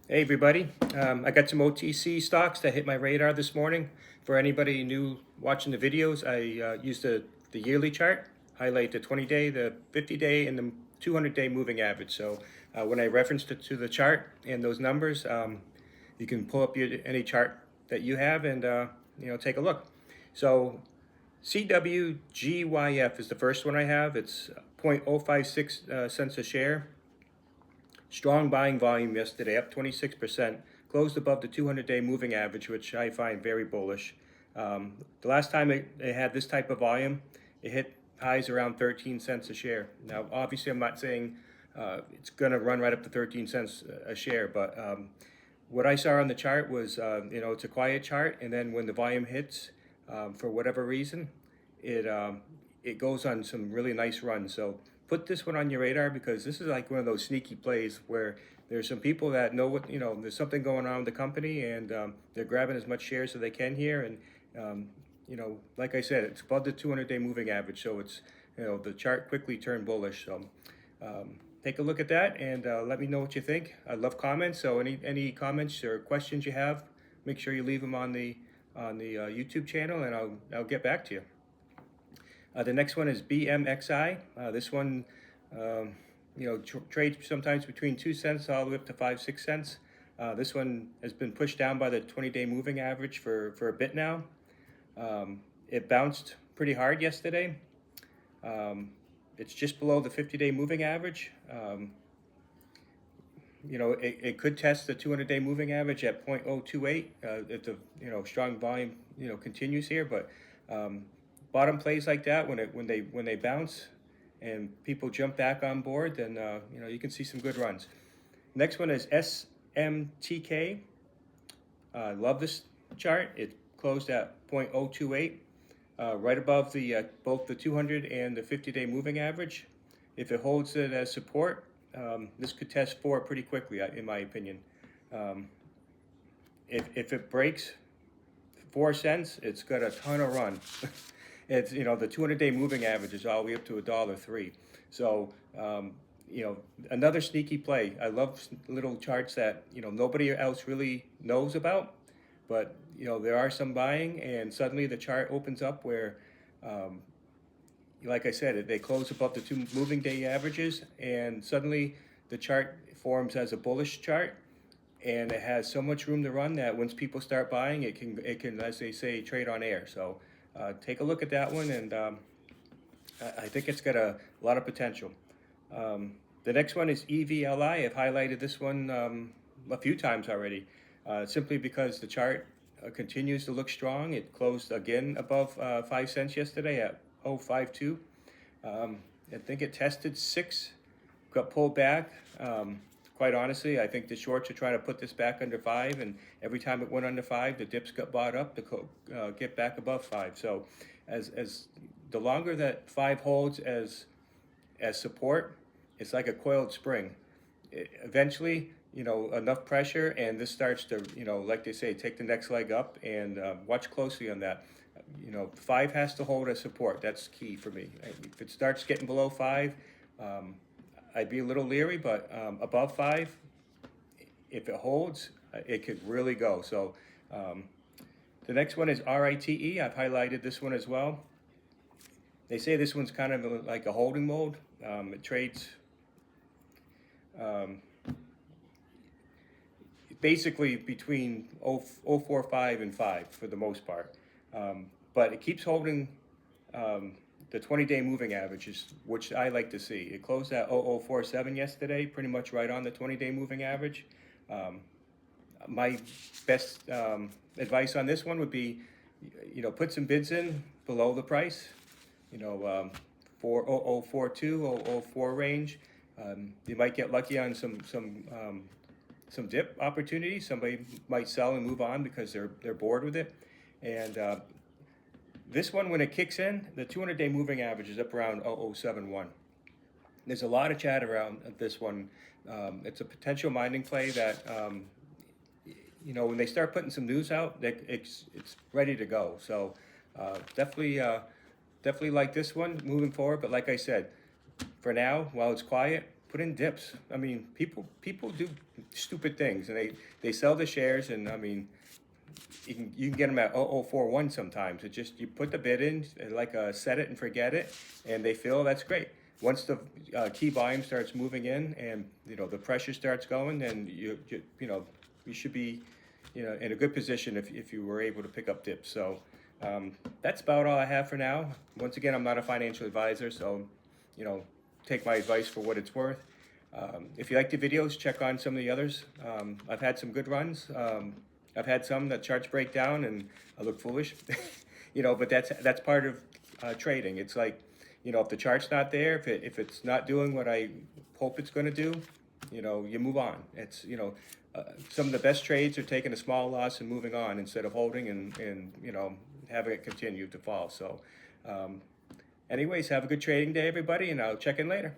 Hey everybody, I got some OTC stocks that hit my radar this morning. For anybody new watching the videos, I used the yearly chart, highlight the 20-day, the 50-day, and the 200-day moving average. So when I referenced it to the chart and those numbers, you can pull up any chart that you have and take a look. So CWGYF is the first one I have. It's 0.056 cents a share. Strong buying volume yesterday, up 26%, closed above the 200-day moving average, which I find very bullish. The last time it had this type of volume, it hit highs around 13 cents a share. Now, obviously, I'm not saying it's going to run right up to 13 cents a share, but what I saw on the chart was, it's a quiet chart, and then when the volume hits, for whatever reason, it goes on some really nice runs. So put this one on your radar because this is like one of those sneaky plays where there's some people that know what, there's something going on with the company, and they're grabbing as much shares as they can here. And like I said, it's above the 200-day moving average, so it's the chart quickly turned bullish. So take a look at that and let me know what you think. I love comments, so any comments or questions you have, make sure you leave them on the YouTube channel, and I'll get back to you. The next one is BMXI. This one, trades sometimes between 2 cents all the way up to 5-6 cents. This one has been pushed down by the 20-day moving average for a bit now. It bounced pretty hard yesterday. It's just below the 50-day moving average. It could test the 200-day moving average at 0.028 if the strong volume continues here, but bottom plays like that, when they bounce and people jump back on board, then you can see some good runs. Next one is SMTK. I love this chart. It closed at 0.028, right above the both the 200 and the 50-day moving average. If it holds it as support, this could test 4 pretty quickly, in my opinion. If it breaks 4 cents, it's got a ton of run. It's the 200-day moving average is all the way up to $1.03. So another sneaky play. I love little charts that nobody else really knows about, but there are some buying, and suddenly the chart opens up where, like I said, they close above the 2 moving day averages, and suddenly the chart forms as a bullish chart, and it has so much room to run that once people start buying, it can, as they say, trade on air. So take a look at that one, and I think it's got a lot of potential. The next one is EVLI. I've highlighted this one a few times already, simply because the chart continues to look strong. It closed again above 5 cents yesterday at 0.52. I think it tested 6, got pulled back. Quite honestly, I think the shorts are trying to put this back under 5, and every time it went under 5, the dips got bought up to get back above 5. So as the longer that 5 holds as support, it's like a coiled spring. Eventually, enough pressure, and this starts to, like they say, take the next leg up, and watch closely on that. 5 has to hold as support. That's key for me. If it starts getting below 5, I'd be a little leery, but above 5, if it holds, it could really go. So the next one is RITE. I've highlighted this one as well. They say this one's kind of like a holding mode. It trades basically between 0.045 and 5 for the most part. But it keeps holding the 20-day moving averages, which I like to see. It closed at 0.047 yesterday, pretty much right on the 20-day moving average. My best advice on this one would be, put some bids in below the price, for 0.042, 0.004 range. You might get lucky on some dip opportunities. Somebody might sell and move on because they're bored with it. And this one, when it kicks in, the 200-day moving average is up around 0.071. There's a lot of chat around this one. It's a potential mining play that, when they start putting some news out, it's ready to go. So definitely like this one moving forward. But like I said, for now, while it's quiet, put in dips. I mean, people do stupid things, and they sell the shares, and I mean, you can get them at 0041 sometimes. It just, you put the bid in, like set it and forget it, and they fill. That's great. Once the key volume starts moving in, and the pressure starts going, then you should be in a good position if you were able to pick up dips. So that's about all I have for now. Once again, I'm not a financial advisor, so take my advice for what it's worth. If you like the videos, check on some of the others. I've had some good runs. I've had some that charts break down and I look foolish, but that's part of trading. It's like, if the chart's not there, if it's not doing what I hope it's going to do, you move on. It's, some of the best trades are taking a small loss and moving on instead of holding and having it continue to fall. So anyways, have a good trading day, everybody, and I'll check in later.